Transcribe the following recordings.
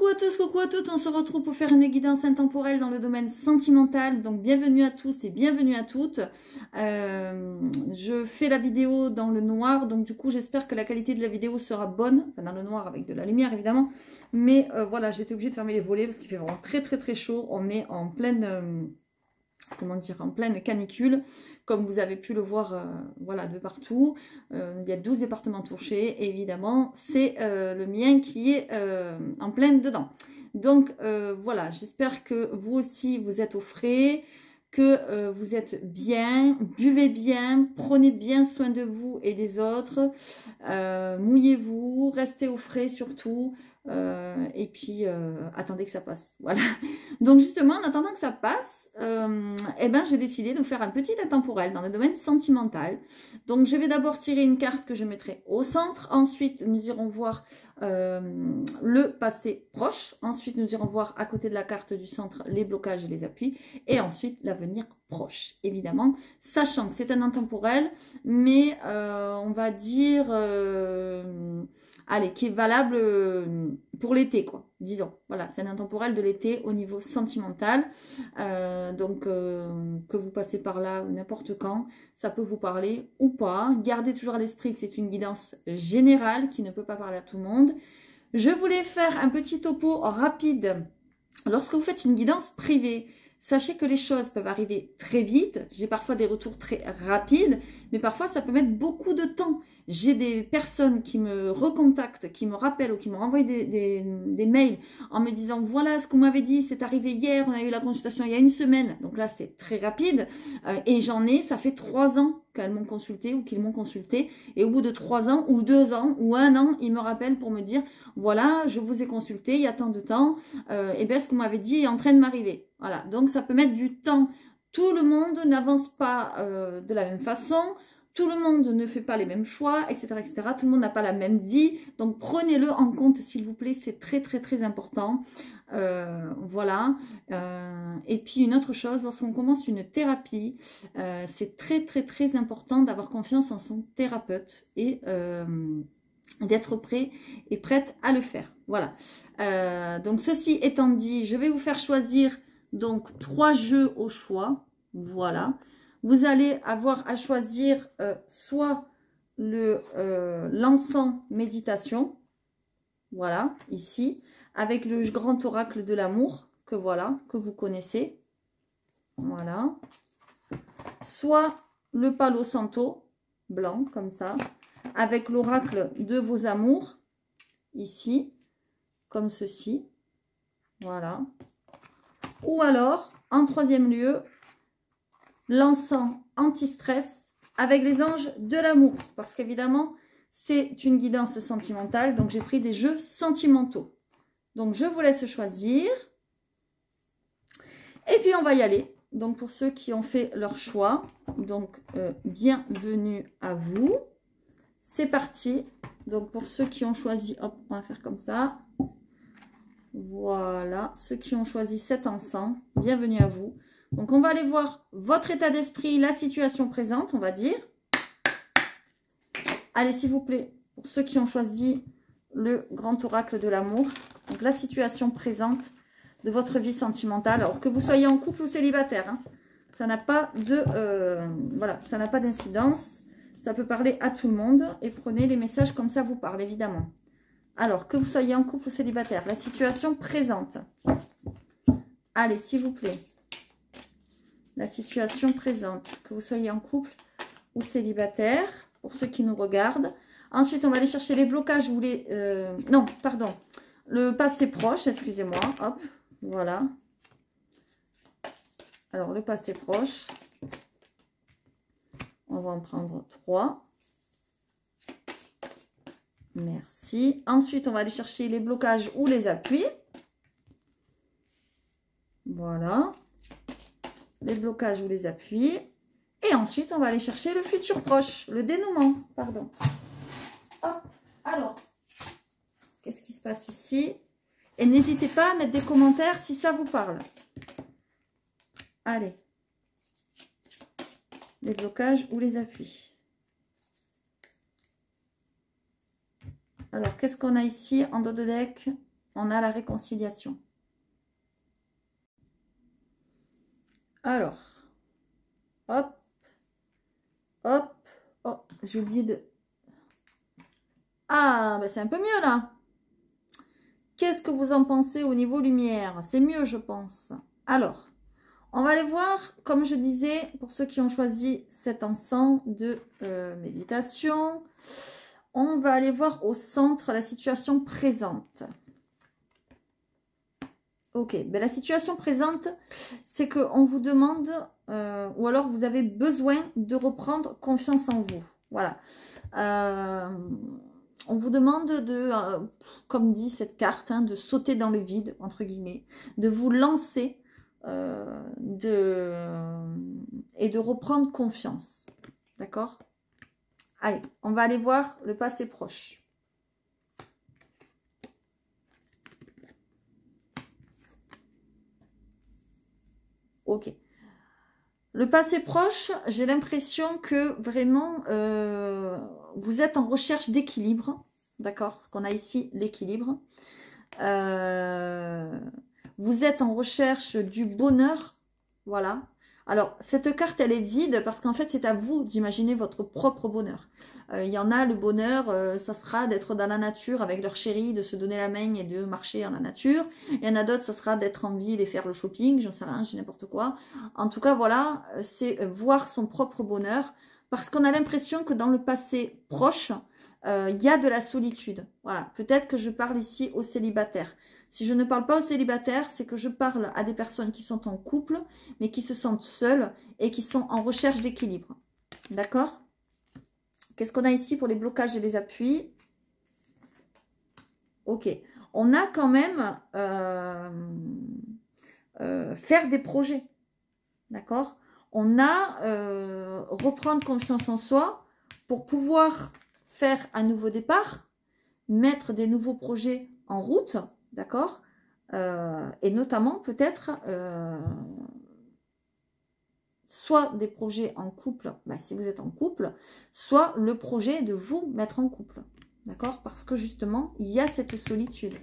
Coucou à tous, coucou à toutes, on se retrouve pour faire une guidance intemporelle dans le domaine sentimental. Donc bienvenue à tous et bienvenue à toutes. Je fais la vidéo dans le noir, donc du coup j'espère que la qualité de la vidéo sera bonne. Enfin dans le noir avec de la lumière évidemment. Mais voilà, j'étais obligée de fermer les volets parce qu'il fait vraiment très très très chaud. On est en pleine, comment dire, en pleine canicule. Comme vous avez pu le voir, voilà, de partout. Il y a 12 départements touchés. Et évidemment, c'est le mien qui est en pleine dedans. Donc, voilà, j'espère que vous aussi, vous êtes au frais, que vous êtes bien, buvez bien, prenez bien soin de vous et des autres. Mouillez-vous, restez au frais surtout. Et puis, attendez que ça passe. Voilà. Donc justement, en attendant que ça passe, eh ben, j'ai décidé de faire un petit intemporel dans le domaine sentimental. Donc je vais d'abord tirer une carte que je mettrai au centre. Ensuite, nous irons voir le passé proche. Ensuite, nous irons voir à côté de la carte du centre les blocages et les appuis. Et ensuite, l'avenir proche, évidemment. Sachant que c'est un intemporel, mais on va dire... allez, qui est valable pour l'été, quoi, disons. Voilà, c'est un intemporel de l'été au niveau sentimental. Que vous passez par là n'importe quand, ça peut vous parler ou pas. Gardez toujours à l'esprit que c'est une guidance générale qui ne peut pas parler à tout le monde. Je voulais faire un petit topo rapide. Lorsque vous faites une guidance privée, sachez que les choses peuvent arriver très vite. J'ai parfois des retours très rapides, mais parfois ça peut mettre beaucoup de temps. J'ai des personnes qui me recontactent, qui me rappellent ou qui m'ont envoyé des mails en me disant « Voilà ce qu'on m'avait dit, c'est arrivé hier, on a eu la consultation il y a une semaine. » Donc là, c'est très rapide. Et ça fait 3 ans qu'elles m'ont consulté ou qu'ils m'ont consulté. Et au bout de 3 ans ou 2 ans ou 1 an, ils me rappellent pour me dire « Voilà, je vous ai consulté il y a tant de temps. Et bien ce qu'on m'avait dit est en train de m'arriver. » Voilà, donc ça peut mettre du temps. Tout le monde n'avance pas de la même façon. Tout le monde ne fait pas les mêmes choix, etc., etc. Tout le monde n'a pas la même vie. Donc, prenez-le en compte, s'il vous plaît. C'est très, très, très important. Voilà. Et puis, une autre chose, lorsqu'on commence une thérapie, c'est très, très, très important d'avoir confiance en son thérapeute et d'être prêt et prête à le faire. Voilà. Donc, ceci étant dit, je vais vous faire choisir donc 3 jeux au choix. Voilà. Vous allez avoir à choisir soit l'encens méditation, voilà, ici, avec le grand oracle de l'amour, que voilà, que vous connaissez, voilà. Soit le palo santo, blanc, comme ça, avec l'oracle de vos amours, ici, comme ceci, voilà. Ou alors, en 3e lieu, l'encens anti-stress avec les anges de l'amour. Parce qu'évidemment, c'est une guidance sentimentale. Donc, j'ai pris des jeux sentimentaux. Donc, je vous laisse choisir. Et puis, on va y aller. Donc, pour ceux qui ont fait leur choix, donc, bienvenue à vous. C'est parti. Donc, pour ceux qui ont choisi, hop, on va faire comme ça. Voilà. Ceux qui ont choisi cet encens, bienvenue à vous. Donc, on va aller voir votre état d'esprit, la situation présente, on va dire. Allez, s'il vous plaît, pour ceux qui ont choisi le grand oracle de l'amour. Donc, la situation présente de votre vie sentimentale. Alors, que vous soyez en couple ou célibataire, hein, ça n'a pas de... voilà, ça n'a pas d'incidence. Ça peut parler à tout le monde. Et prenez les messages comme ça vous parle, évidemment. Alors, que vous soyez en couple ou célibataire, la situation présente. Allez, s'il vous plaît. La situation présente, que vous soyez en couple ou célibataire, pour ceux qui nous regardent. Ensuite, on va aller chercher les blocages ou les... non, pardon. Le passé proche, excusez-moi. Hop, voilà. Alors, le passé proche. On va en prendre 3. Merci. Ensuite, on va aller chercher les blocages ou les appuis. Voilà. Les blocages ou les appuis. Et ensuite, on va aller chercher le futur proche, le dénouement, pardon. Hop, alors, qu'est-ce qui se passe ici? Et n'hésitez pas à mettre des commentaires si ça vous parle. Allez. Les blocages ou les appuis. Alors, qu'est-ce qu'on a ici en dos de deck? on a la réconciliation. Alors, hop, hop, oh, j'ai oublié de... Ah, ben c'est un peu mieux là. Qu'est-ce que vous en pensez au niveau lumière? C'est mieux, je pense. Alors, on va aller voir, comme je disais, pour ceux qui ont choisi cet encens de méditation, on va aller voir au centre la situation présente. Ok, ben la situation présente, c'est qu'on vous demande, ou alors vous avez besoin de reprendre confiance en vous. Voilà. On vous demande de, comme dit cette carte, hein, de sauter dans le vide, entre guillemets, de vous lancer et de reprendre confiance. D'accord? Allez, on va aller voir le passé proche. Ok. Le passé proche, j'ai l'impression que vraiment, vous êtes en recherche d'équilibre. D'accord? Ce qu'on a ici, l'équilibre. Vous êtes en recherche du bonheur. Voilà. Alors, cette carte, elle est vide parce qu'en fait, c'est à vous d'imaginer votre propre bonheur. Il y en a, le bonheur, ça sera d'être dans la nature avec leur chéri, de se donner la main et de marcher dans la nature. Il y en a d'autres, ça sera d'être en ville et faire le shopping, j'en sais rien, j'ai n'importe quoi. En tout cas, voilà, c'est voir son propre bonheur parce qu'on a l'impression que dans le passé proche, il y a de la solitude. Voilà, peut-être que je parle ici aux célibataires. Si je ne parle pas aux célibataires, c'est que je parle à des personnes qui sont en couple, mais qui se sentent seules et qui sont en recherche d'équilibre. D'accord? Qu'est-ce qu'on a ici pour les blocages et les appuis? Ok. On a quand même faire des projets. D'accord? On a reprendre confiance en soi pour pouvoir faire un nouveau départ, mettre des nouveaux projets en route. D'accord? Et notamment peut-être soit des projets en couple, bah, si vous êtes en couple, soit le projet de vous mettre en couple. D'accord? Parce que justement, il y a cette solitude.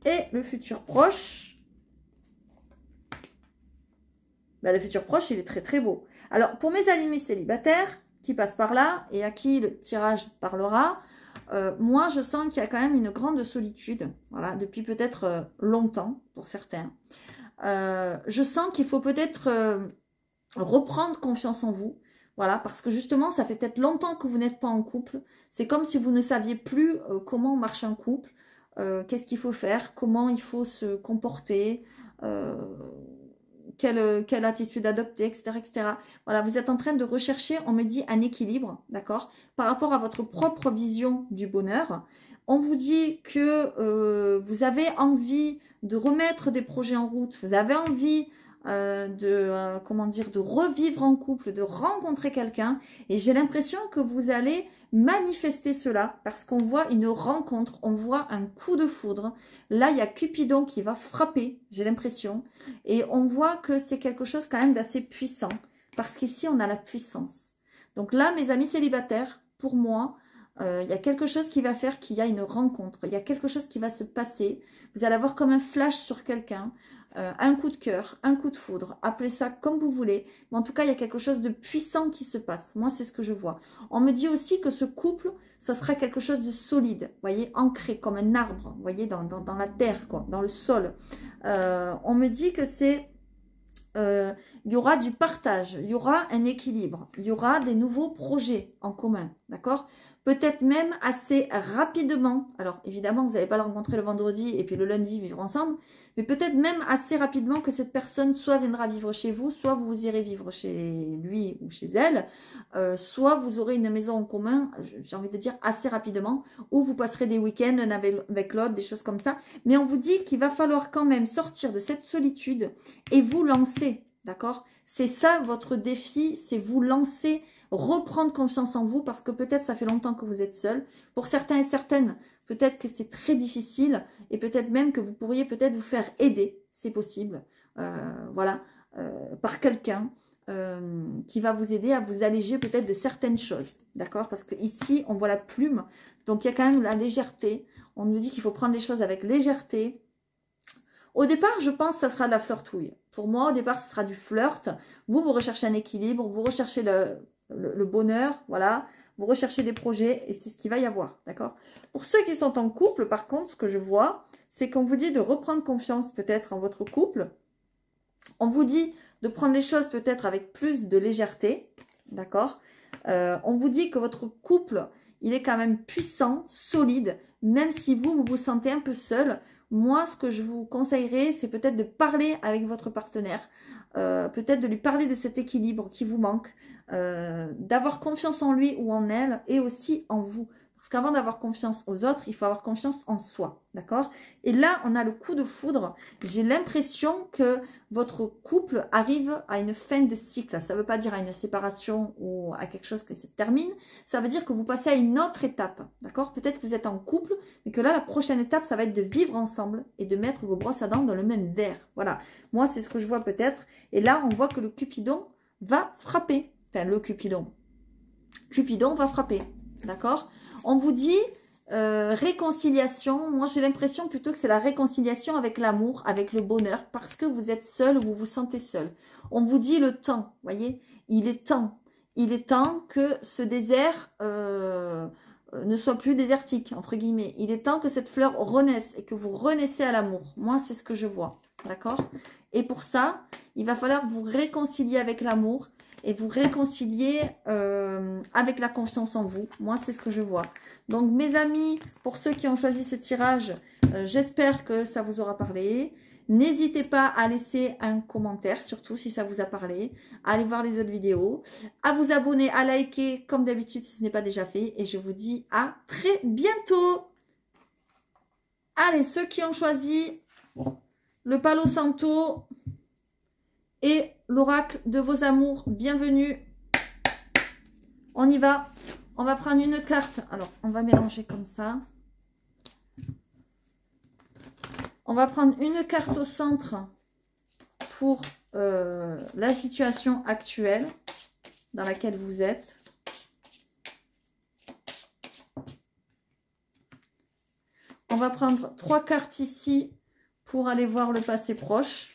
Et le futur proche, bah, le futur proche, il est très très beau. Alors, pour mes amis célibataires qui passent par là et à qui le tirage parlera, moi, je sens qu'il y a quand même une grande solitude, voilà, depuis peut-être longtemps pour certains. Je sens qu'il faut peut-être reprendre confiance en vous, voilà, parce que justement, ça fait peut-être longtemps que vous n'êtes pas en couple. C'est comme si vous ne saviez plus comment marche un couple, qu'est-ce qu'il faut faire, comment il faut se comporter, quelle attitude adopter, etc., etc. Voilà, vous êtes en train de rechercher, on me dit, un équilibre, d'accord, par rapport à votre propre vision du bonheur. On vous dit que vous avez envie de remettre des projets en route, vous avez envie comment dire, de revivre en couple, de rencontrer quelqu'un. Et j'ai l'impression que vous allez manifester cela parce qu'on voit une rencontre, on voit un coup de foudre. Là, il y a Cupidon qui va frapper, j'ai l'impression. Et on voit que c'est quelque chose quand même d'assez puissant parce qu'ici, on a la puissance. Donc là, mes amis célibataires, pour moi, il y a quelque chose qui va faire qu'il y a une rencontre. Il y a quelque chose qui va se passer. Vous allez avoir comme un flash sur quelqu'un. Un coup de cœur, un coup de foudre, appelez ça comme vous voulez. Mais en tout cas, il y a quelque chose de puissant qui se passe. Moi, c'est ce que je vois. On me dit aussi que ce couple, ça sera quelque chose de solide, vous voyez, ancré comme un arbre, vous voyez, dans la terre, quoi, dans le sol. On me dit que c'est... il y aura du partage, il y aura un équilibre, il y aura des nouveaux projets en commun, d'accord? Peut-être même assez rapidement. Alors, évidemment, vous n'allez pas le rencontrer le vendredi et puis le lundi vivre ensemble. Mais peut-être même assez rapidement que cette personne soit viendra vivre chez vous, soit vous irez vivre chez lui ou chez elle. Soit vous aurez une maison en commun, j'ai envie de dire assez rapidement, ou vous passerez des week-ends l'un avec l'autre, des choses comme ça. Mais on vous dit qu'il va falloir quand même sortir de cette solitude et vous lancer, d'accord? C'est ça votre défi, c'est vous lancer, reprendre confiance en vous parce que peut-être ça fait longtemps que vous êtes seul. Pour certains et certaines, peut-être que c'est très difficile et peut-être même que vous pourriez peut-être vous faire aider, c'est possible, voilà, par quelqu'un. qui va vous aider à vous alléger peut-être de certaines choses. D'accord? Parce que ici, on voit la plume. Donc, il y a quand même la légèreté. On nous dit qu'il faut prendre les choses avec légèreté. Au départ, je pense que ça sera de la flirtouille. Pour moi, au départ, ce sera du flirt. Vous recherchez un équilibre, vous recherchez le bonheur, voilà. Vous recherchez des projets et c'est ce qu'il va y avoir, d'accord? Pour ceux qui sont en couple, par contre, ce que je vois, c'est qu'on vous dit de reprendre confiance peut-être en votre couple. On vous dit de prendre les choses peut-être avec plus de légèreté, d'accord? On vous dit que votre couple, il est quand même puissant, solide, même si vous vous sentez un peu seul. Moi, ce que je vous conseillerais, c'est peut-être de parler avec votre partenaire, peut-être de lui parler de cet équilibre qui vous manque, d'avoir confiance en lui ou en elle et aussi en vous. Parce qu'avant d'avoir confiance aux autres, il faut avoir confiance en soi, d'accord? Et là, on a le coup de foudre. J'ai l'impression que votre couple arrive à une fin de cycle. Ça ne veut pas dire à une séparation ou à quelque chose qui se termine. Ça veut dire que vous passez à une autre étape, d'accord? Peut-être que vous êtes en couple, mais que là, la prochaine étape, ça va être de vivre ensemble et de mettre vos brosses à dents dans le même verre. Voilà. Moi, c'est ce que je vois peut-être. Et là, on voit que le Cupidon va frapper. Enfin, le Cupidon. Cupidon va frapper, d'accord? On vous dit réconciliation. Moi, j'ai l'impression plutôt que c'est la réconciliation avec l'amour, avec le bonheur, parce que vous êtes seul ou vous vous sentez seul. On vous dit le temps, voyez, il est temps. Il est temps que ce désert ne soit plus désertique, entre guillemets. Il est temps que cette fleur renaisse et que vous renaissez à l'amour. Moi, c'est ce que je vois, d'accord? Et pour ça, il va falloir vous réconcilier avec l'amour et vous réconcilier avec la confiance en vous. Moi, c'est ce que je vois. Donc, mes amis, pour ceux qui ont choisi ce tirage, j'espère que ça vous aura parlé. N'hésitez pas à laisser un commentaire, surtout si ça vous a parlé. À aller voir les autres vidéos. À vous abonner, à liker, comme d'habitude, si ce n'est pas déjà fait. Et je vous dis à très bientôt. Allez, ceux qui ont choisi le Palo Santo et l'oracle de vos amours, bienvenue. On y va. On va prendre une carte. Alors, on va mélanger comme ça. On va prendre une carte au centre pour la situation actuelle dans laquelle vous êtes. On va prendre 3 cartes ici pour aller voir le passé proche.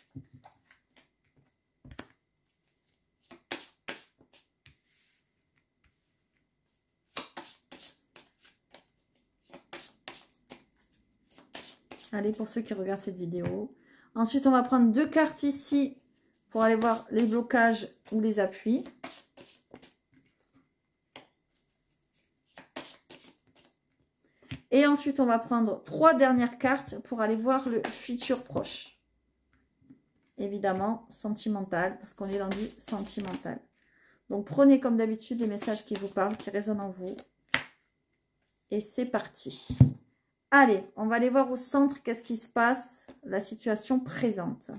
Allez, pour ceux qui regardent cette vidéo. Ensuite, on va prendre 2 cartes ici pour aller voir les blocages ou les appuis. Et ensuite, on va prendre 3 dernières cartes pour aller voir le futur proche. Évidemment, sentimental, parce qu'on est dans du sentimental. Donc, prenez comme d'habitude les messages qui vous parlent, qui résonnent en vous. Et c'est parti. Allez, on va aller voir au centre qu'est-ce qui se passe, la situation présente.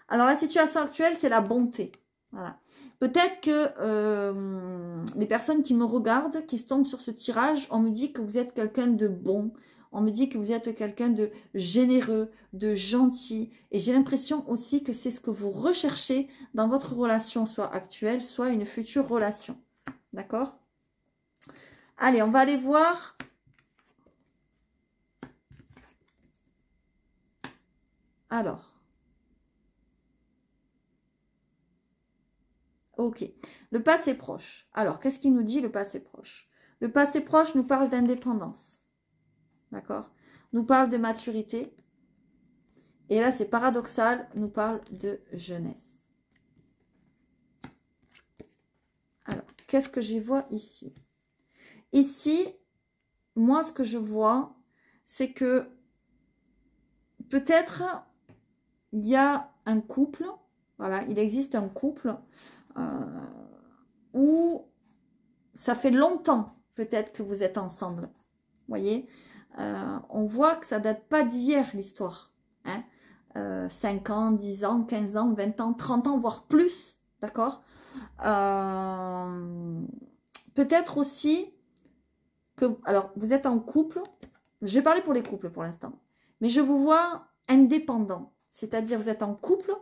Alors, la situation actuelle, c'est la bonté. Voilà. Peut-être que les personnes qui me regardent, qui se tombent sur ce tirage, on me dit que vous êtes quelqu'un de bon. On me dit que vous êtes quelqu'un de généreux, de gentil. Et j'ai l'impression aussi que c'est ce que vous recherchez dans votre relation, soit actuelle, soit une future relation. D'accord? Allez, on va aller voir... Alors, ok, le passé proche. Alors, qu'est-ce qu'il nous dit le passé proche? Le passé proche nous parle d'indépendance, d'accord? Nous parle de maturité. Et là, c'est paradoxal, nous parle de jeunesse. Alors, qu'est-ce que je vois ici? Ici, moi, ce que je vois, c'est que peut-être... il y a un couple, voilà, il existe un couple où ça fait longtemps peut-être que vous êtes ensemble. Vous voyez, on voit que ça date pas d'hier l'histoire. Hein, 5 ans, 10 ans, 15 ans, 20 ans, 30 ans, voire plus. D'accord? Peut-être aussi que... Alors, vous êtes en couple. Je vais parler pour les couples pour l'instant. Mais je vous vois indépendant. C'est-à-dire, vous êtes en couple,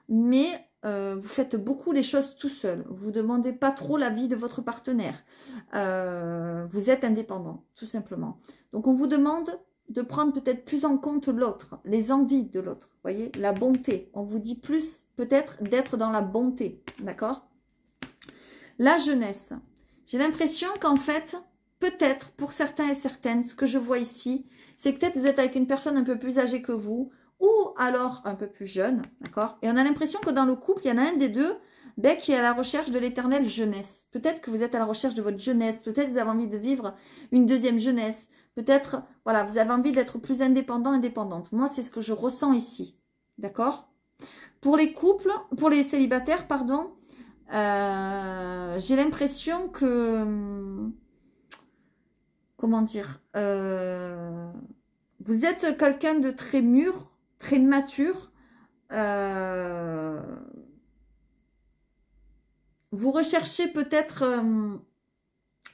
mais vous faites beaucoup les choses tout seul. Vous ne demandez pas trop l'avis de votre partenaire. Vous êtes indépendant, tout simplement. Donc, on vous demande de prendre peut-être plus en compte l'autre, les envies de l'autre. Vous voyez, la bonté. On vous dit plus peut-être d'être dans la bonté. D'accord? La jeunesse. J'ai l'impression qu'en fait, peut-être pour certains et certaines, ce que je vois ici, c'est que peut-être vous êtes avec une personne un peu plus âgée que vous, ou alors un peu plus jeune, d'accord? Et on a l'impression que dans le couple, il y en a un des deux qui est à la recherche de l'éternelle jeunesse. Peut-être que vous êtes à la recherche de votre jeunesse, peut-être que vous avez envie de vivre une deuxième jeunesse, peut-être, voilà, vous avez envie d'être plus indépendant, indépendante. Moi, c'est ce que je ressens ici, d'accord? Pour les couples, pour les célibataires, pardon, j'ai l'impression que, comment dire, vous êtes quelqu'un de très mûr, très mature. Vous recherchez peut-être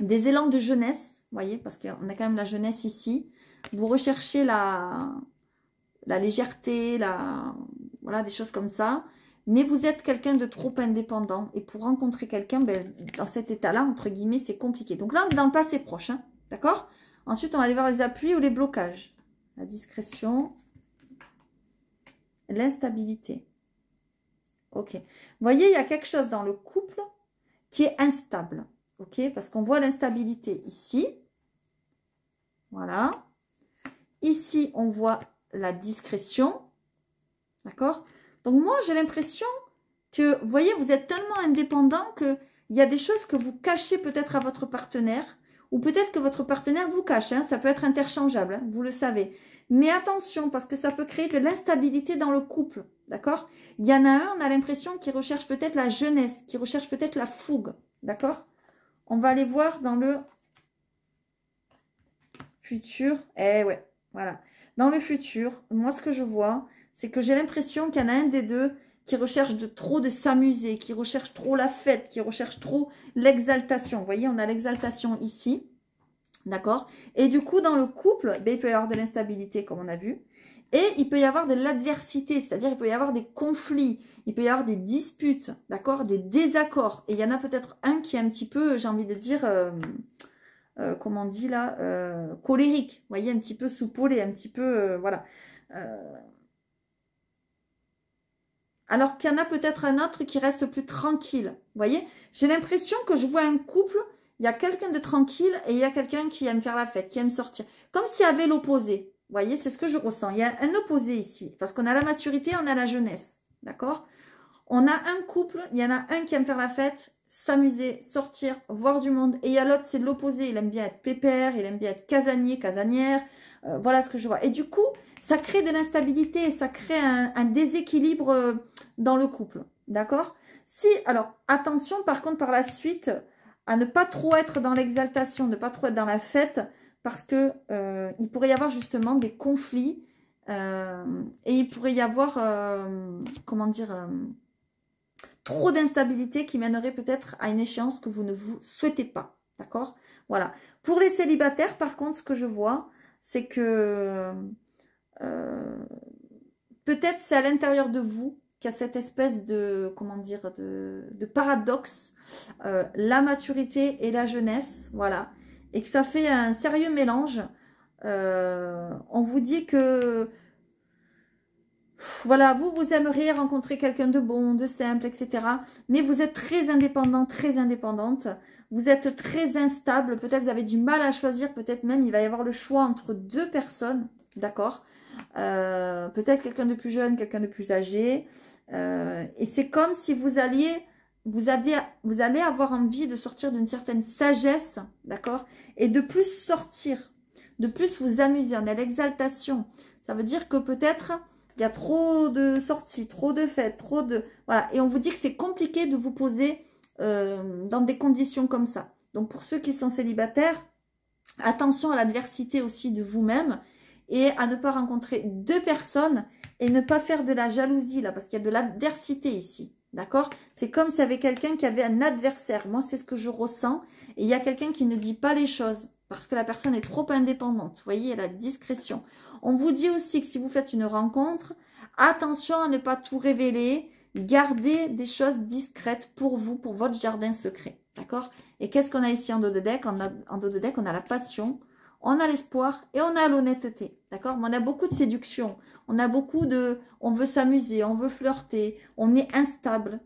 des élans de jeunesse, vous voyez, parce qu'on a quand même la jeunesse ici. Vous recherchez la légèreté, voilà, des choses comme ça. Mais vous êtes quelqu'un de trop indépendant. Et pour rencontrer quelqu'un, ben, dans cet état-là, entre guillemets, c'est compliqué. Donc là, on est dans le passé proche, hein, d'accord? Ensuite, on va aller voir les appuis ou les blocages. La discrétion, l'instabilité. Ok. Vous voyez, il y a quelque chose dans le couple qui est instable. Ok? Parce qu'on voit l'instabilité ici. Voilà. Ici, on voit la discrétion. D'accord? Donc, moi, j'ai l'impression que, vous voyez, vous êtes tellement indépendant qu'il y a des choses que vous cachez peut-être à votre partenaire. Ou peut-être que votre partenaire vous cache. Hein, ça peut être interchangeable, hein, vous le savez. Mais attention, parce que ça peut créer de l'instabilité dans le couple. D'accord? Il y en a un, on a l'impression qu'il recherche peut-être la jeunesse, qui recherche peut-être la fougue. D'accord? On va aller voir dans le futur. Eh ouais, voilà. Dans le futur, moi, ce que je vois, c'est que j'ai l'impression qu'il y en a un des deux qui recherche trop de s'amuser, qui recherche trop la fête, qui recherche trop l'exaltation. Vous voyez, on a l'exaltation ici. D'accord? Et du coup, dans le couple, ben, il peut y avoir de l'instabilité, comme on a vu. Et il peut y avoir de l'adversité, c'est-à-dire il peut y avoir des conflits, il peut y avoir des disputes, d'accord? Des désaccords. Et il y en a peut-être un qui est un petit peu, j'ai envie de dire, comment on dit là, colérique. Vous voyez, un petit peu soupolé, un petit peu, voilà. Alors qu'il y en a peut-être un autre qui reste plus tranquille. Vous voyez? J'ai l'impression que je vois un couple, il y a quelqu'un de tranquille et il y a quelqu'un qui aime faire la fête, qui aime sortir. Comme s'il y avait l'opposé. Vous voyez? C'est ce que je ressens. Il y a un opposé ici. Parce qu'on a la maturité, on a la jeunesse. D'accord? On a un couple, il y en a un qui aime faire la fête, s'amuser, sortir, voir du monde. Et il y a l'autre, c'est l'opposé. Il aime bien être pépère, il aime bien être casanier, casanière. Voilà ce que je vois. Et du coup, ça crée de l'instabilité, ça crée un déséquilibre dans le couple. D'accord? Si, alors, attention par contre par la suite à ne pas trop être dans l'exaltation, ne pas trop être dans la fête, parce que il pourrait y avoir justement des conflits et il pourrait y avoir, comment dire, trop d'instabilité qui mènerait peut-être à une échéance que vous ne vous souhaitez pas. D'accord? Voilà. Pour les célibataires, par contre, ce que je vois, c'est que peut-être c'est à l'intérieur de vous qu'il y a cette espèce de, comment dire, de paradoxe, la maturité et la jeunesse, voilà, et que ça fait un sérieux mélange. On vous dit que, voilà, vous aimeriez rencontrer quelqu'un de bon, de simple, etc. Mais vous êtes très indépendant, très indépendante. Vous êtes très instable. Peut-être vous avez du mal à choisir. Peut-être même il va y avoir le choix entre deux personnes. D'accord? Peut-être quelqu'un de plus jeune, quelqu'un de plus âgé. Et c'est comme si vous allez avoir envie de sortir d'une certaine sagesse. D'accord? Et de plus sortir. De plus vous amuser. On a l'exaltation. Ça veut dire que peut-être il y a trop de sorties, trop de fêtes, trop de... Voilà. Et on vous dit que c'est compliqué de vous poser dans des conditions comme ça. Donc, pour ceux qui sont célibataires, attention à l'adversité aussi de vous-même et à ne pas rencontrer deux personnes et ne pas faire de la jalousie, là, parce qu'il y a de l'adversité ici. D'accord? C'est comme s'il y avait quelqu'un qui avait un adversaire. Moi, c'est ce que je ressens. Et il y a quelqu'un qui ne dit pas les choses parce que la personne est trop indépendante. Vous voyez, il y a la discrétion. On vous dit aussi que si vous faites une rencontre, attention à ne pas tout révéler, Gardez des choses discrètes pour vous, pour votre jardin secret. D'accord? Et qu'est-ce qu'on a ici en dos de deck? En dos de deck, on a la passion, on a l'espoir et on a l'honnêteté. D'accord? Mais on a beaucoup de séduction. On a beaucoup de... On veut s'amuser, on veut flirter, on est instable.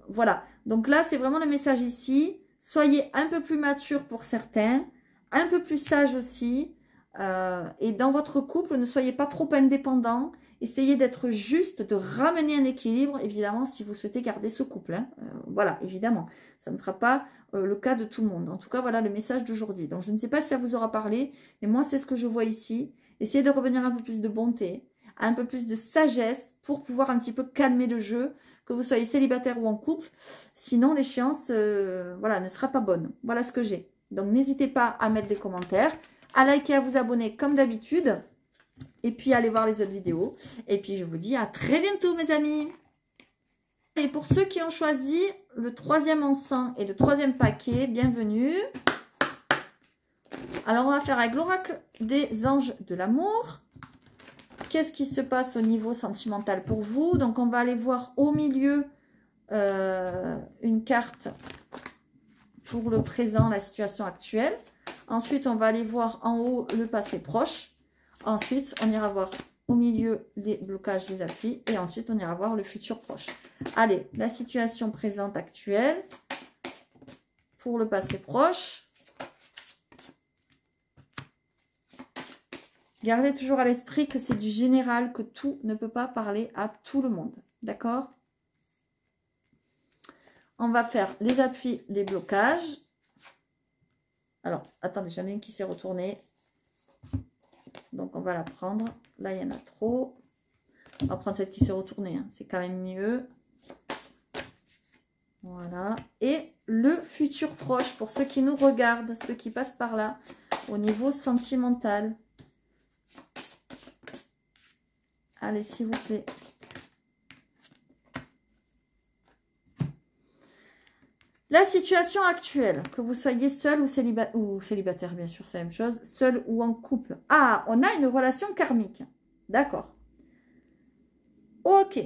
Voilà. Donc là, c'est vraiment le message ici. Soyez un peu plus mature pour certains, un peu plus sage aussi. Et dans votre couple, ne soyez pas trop indépendant. Essayez d'être juste, de ramener un équilibre, évidemment, si vous souhaitez garder ce couple. Hein. Voilà, évidemment. Ça ne sera pas le cas de tout le monde. En tout cas, voilà le message d'aujourd'hui. Donc, je ne sais pas si ça vous aura parlé, mais moi, c'est ce que je vois ici. Essayez de revenir un peu plus de bonté, un peu plus de sagesse pour pouvoir un petit peu calmer le jeu, que vous soyez célibataire ou en couple. Sinon, l'échéance, voilà, ne sera pas bonne. Voilà ce que j'ai. Donc, n'hésitez pas à mettre des commentaires, à liker, à vous abonner comme d'habitude. Et puis, allez voir les autres vidéos. Et puis, je vous dis à très bientôt, mes amis. Et pour ceux qui ont choisi le 3e encens et le 3e paquet, bienvenue. Alors, on va faire avec l'oracle des anges de l'amour. Qu'est-ce qui se passe au niveau sentimental pour vous? Donc, on va aller voir au milieu une carte pour le présent, la situation actuelle. Ensuite, on va aller voir en haut le passé proche. Ensuite, on ira voir au milieu les blocages, les appuis. Et ensuite, on ira voir le futur proche. Allez, la situation présente actuelle pour le passé proche. Gardez toujours à l'esprit que c'est du général, que tout ne peut pas parler à tout le monde. D'accord? On va faire les appuis, les blocages. Alors, attendez, j'en ai une qui s'est retournée. Donc, on va la prendre. Là, il y en a trop. On va prendre celle qui s'est retournée. Hein. C'est quand même mieux. Voilà. Et le futur proche, pour ceux qui nous regardent, ceux qui passent par là, au niveau sentimental. Allez, s'il vous plaît. La situation actuelle, que vous soyez seul ou célibataire, bien sûr, c'est la même chose, seul ou en couple. Ah, on a une relation karmique. D'accord. Ok.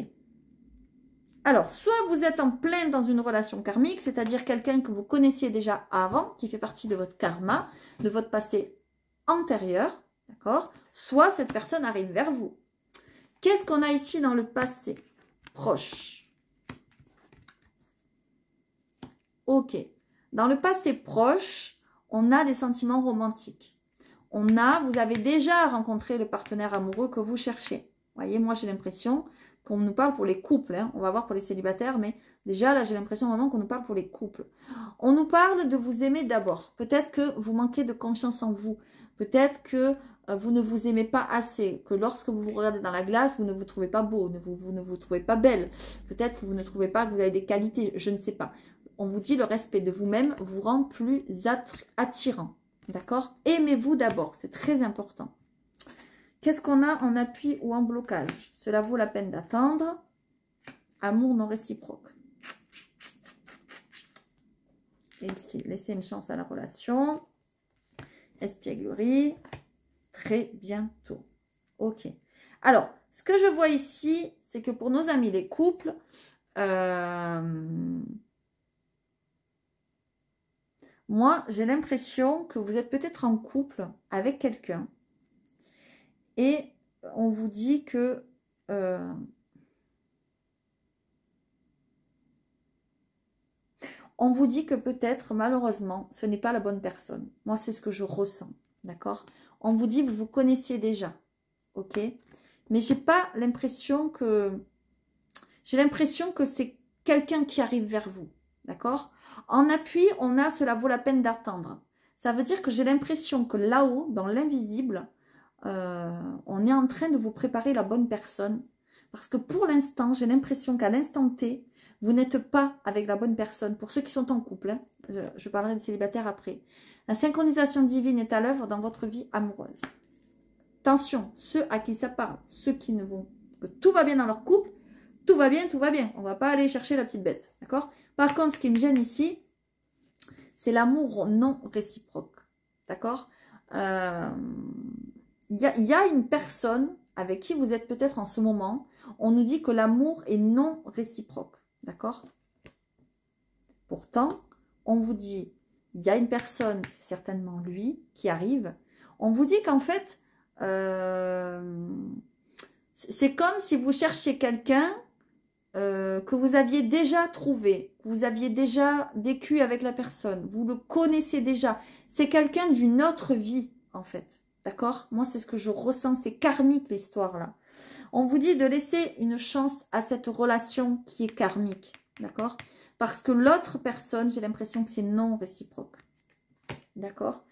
Alors, soit vous êtes en plein dans une relation karmique, c'est-à-dire quelqu'un que vous connaissiez déjà avant, qui fait partie de votre karma, de votre passé antérieur, d'accord? Soit cette personne arrive vers vous. Qu'est-ce qu'on a ici dans le passé proche? Ok. Dans le passé proche, on a des sentiments romantiques. Vous avez déjà rencontré le partenaire amoureux que vous cherchez. Vous voyez, moi j'ai l'impression qu'on nous parle pour les couples. Hein. On va voir pour les célibataires, mais déjà là j'ai l'impression vraiment qu'on nous parle pour les couples. On nous parle de vous aimer d'abord. Peut-être que vous manquez de confiance en vous. Peut-être que vous ne vous aimez pas assez. Que lorsque vous vous regardez dans la glace, vous ne vous trouvez pas beau. Vous ne vous trouvez pas belle. Peut-être que vous ne trouvez pas que vous avez des qualités. Je ne sais pas. On vous dit le respect de vous-même vous rend plus attirant. D'accord? Aimez-vous d'abord. C'est très important. Qu'est-ce qu'on a en appui ou en blocage? Cela vaut la peine d'attendre. Amour non réciproque. Et ici, laissez une chance à la relation. Espièglerie. Très bientôt. Ok. Alors, ce que je vois ici, c'est que pour nos amis les couples, moi, j'ai l'impression que vous êtes peut-être en couple avec quelqu'un. Et on vous dit que peut-être, malheureusement, ce n'est pas la bonne personne. Moi, c'est ce que je ressens. D'accord? On vous dit que vous connaissiez déjà. Ok? Mais j'ai pas l'impression que... J'ai l'impression que c'est quelqu'un qui arrive vers vous. D'accord? En appui, on a « cela vaut la peine d'attendre ». Ça veut dire que j'ai l'impression que là-haut, dans l'invisible, on est en train de vous préparer la bonne personne. Parce que pour l'instant, j'ai l'impression qu'à l'instant T, vous n'êtes pas avec la bonne personne. Pour ceux qui sont en couple, hein, je parlerai des célibataires après. La synchronisation divine est à l'œuvre dans votre vie amoureuse. Attention, ceux à qui ça parle, ceux qui ne vont... que tout va bien dans leur couple, tout va bien, tout va bien. On ne va pas aller chercher la petite bête. D'accord? Par contre, ce qui me gêne ici, c'est l'amour non réciproque. D'accord? Il y a une personne avec qui vous êtes peut-être en ce moment, on nous dit que l'amour est non réciproque. D'accord? Pourtant, on vous dit, il y a une personne, certainement lui, qui arrive. On vous dit qu'en fait, c'est comme si vous cherchiez quelqu'un que vous aviez déjà trouvé, que vous aviez déjà vécu avec la personne. Vous le connaissez déjà. C'est quelqu'un d'une autre vie, en fait. D'accord? Moi, c'est ce que je ressens. C'est karmique, l'histoire, là. On vous dit de laisser une chance à cette relation qui est karmique. D'accord? Parce que l'autre personne, j'ai l'impression que c'est non réciproque. D'accord?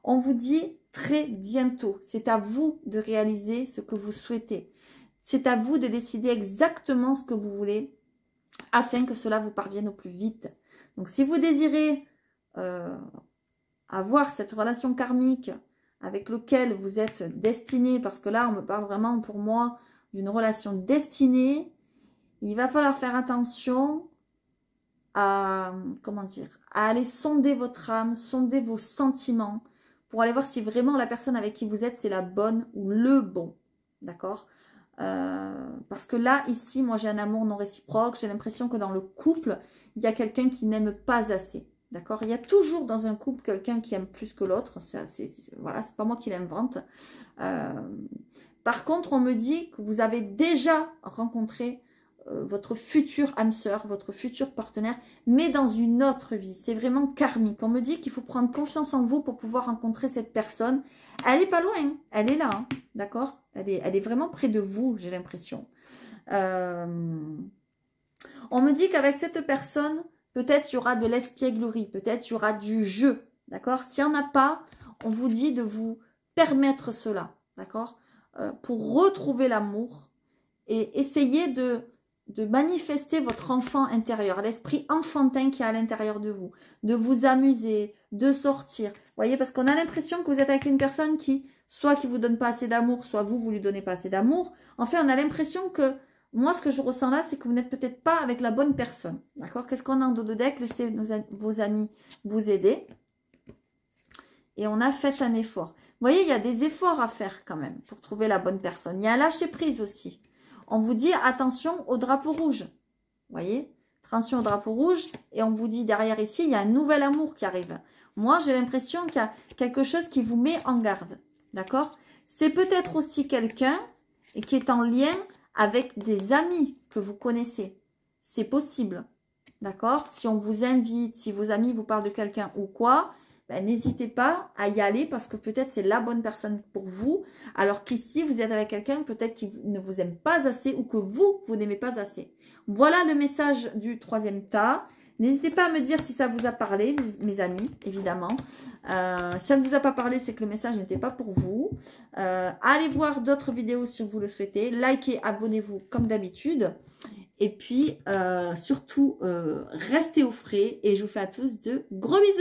On vous dit très bientôt. C'est à vous de réaliser ce que vous souhaitez. C'est à vous de décider exactement ce que vous voulez afin que cela vous parvienne au plus vite. Donc, si vous désirez avoir cette relation karmique avec laquelle vous êtes destiné, parce que là, on me parle vraiment pour moi d'une relation destinée, il va falloir faire attention à, comment dire, à aller sonder votre âme, sonder vos sentiments pour aller voir si vraiment la personne avec qui vous êtes, c'est la bonne ou le bon. D'accord? Parce que là, ici, moi, j'ai un amour non réciproque. J'ai l'impression que dans le couple, il y a quelqu'un qui n'aime pas assez. D'accord? Il y a toujours dans un couple quelqu'un qui aime plus que l'autre. Voilà, c'est pas moi qui l'invente. Par contre, on me dit que vous avez déjà rencontré votre futur âme sœur, votre futur partenaire, mais dans une autre vie. C'est vraiment karmique. On me dit qu'il faut prendre confiance en vous pour pouvoir rencontrer cette personne. Elle n'est pas loin, hein. Elle est là, hein. D'accord? Elle est vraiment près de vous, j'ai l'impression. On me dit qu'avec cette personne, peut-être il y aura de l'espièglerie, peut-être il y aura du jeu. D'accord? S'il n'y en a pas, on vous dit de vous permettre cela. D'accord? Pour retrouver l'amour et essayer de manifester votre enfant intérieur, l'esprit enfantin qui est à l'intérieur de vous amuser, de sortir. Vous voyez, parce qu'on a l'impression que vous êtes avec une personne qui, soit qui vous donne pas assez d'amour, soit vous lui donnez pas assez d'amour. En fait, on a l'impression que, moi, ce que je ressens là, c'est que vous n'êtes peut-être pas avec la bonne personne. D'accord? Qu'est-ce qu'on a en dos de deck? Laissez vos amis vous aider. Et on a fait un effort. Vous voyez, il y a des efforts à faire quand même pour trouver la bonne personne. Il y a un lâcher prise aussi. On vous dit attention au drapeau rouge. Vous voyez? Attention au drapeau rouge. Et on vous dit derrière ici, il y a un nouvel amour qui arrive. Moi, j'ai l'impression qu'il y a quelque chose qui vous met en garde. D'accord? C'est peut-être aussi quelqu'un qui est en lien avec des amis que vous connaissez. C'est possible. D'accord? Si on vous invite, si vos amis vous parlent de quelqu'un ou quoi, ben, n'hésitez pas à y aller parce que peut-être c'est la bonne personne pour vous. Alors qu'ici, vous êtes avec quelqu'un peut-être qui ne vous aime pas assez ou que vous n'aimez pas assez. Voilà le message du troisième tas. N'hésitez pas à me dire si ça vous a parlé, mes amis, évidemment. Si ça ne vous a pas parlé, c'est que le message n'était pas pour vous. Allez voir d'autres vidéos si vous le souhaitez. Likez, abonnez-vous comme d'habitude. Et puis, surtout, restez au frais. Et je vous fais à tous de gros bisous.